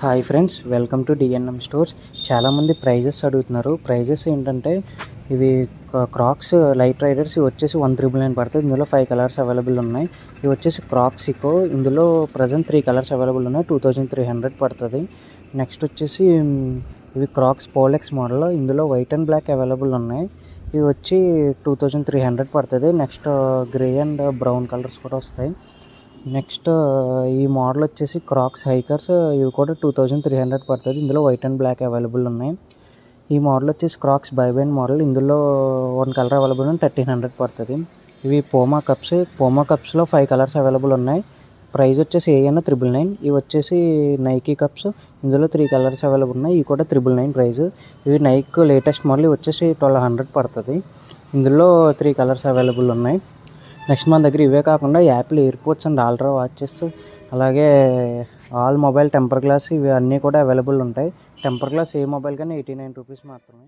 Hi friends, welcome to DNM stores. చాలామంది prices అడుగుతున్నారు. Prices ఏంటంటే ఇవి క్రాక్స్ లైట్ రైడర్స్ ఇవి వచ్చేసి 1,999 పడుతుంది. ఇందులో 5 కలర్స్ అవైలబుల్ ఉన్నాయి. ఇవి వచ్చేసి క్రాక్స్ ఇకో. ఇందులో ప్రజెంట్ 3 కలర్స్ అవైలబుల్ ఉన్నాయి. 2,300 పడుతుంది. నెక్స్ట్ వచ్చేసి ఇవి క్రాక్స్ పోలెక్స్ మోడల్. ఇందులో వైట్ అండ్ బ్లాక్ అవైలబుల్ ఉన్నాయి. ఇవి వచ్చి 2,300 పడుతుంది. Next grey and brown colours కూడా వస్తాయి. నెక్స్ట్ ఈ మోడల్ వచ్చేసి క్రాక్స్ హైకర్స్. ఇవి కూడా 2,300 పడుతుంది. ఇందులో వైట్ అండ్ బ్లాక్ అవైలబుల్ ఉన్నాయి. ఈ మోడల్ వచ్చేసి క్రాక్స్ బైబైన్ మోడల్. ఇందులో 1 కలర్ అవైలబుల్ ఉంది. 1,300 పడుతుంది. ఇవి పోమా కప్స్. పోమా కప్స్లో 5 కలర్స్ అవైలబుల్ ఉన్నాయి. ప్రైస్ వచ్చేసి ఏఎన్ 999. ఇవి వచ్చేసి నైకీ కప్స్. ఇందులో 3 కలర్స్ అవైలబుల్ ఉన్నాయి. ఇవి కూడా 999 ప్రైస్. ఇవి నైక్ లేటెస్ట్ మోడల్. ఇవి వచ్చేసి 1,200 పడుతుంది. ఇందులో 3 కలర్స్ అవైలబుల్ ఉన్నాయి. నెక్స్ట్ మన దగ్గర ఇవే కాకుండా Apple AirPods and ultra watches, అలాగే ఆల్ మొబైల్ టెంపర్ గ్లాస్ ఇవి అన్నీ కూడా అవైలబుల్ ఉంటాయి. టెంపర్ గ్లాస్ ఏ మొబైల్ కానీ 89 రూపీస్ మాత్రమే.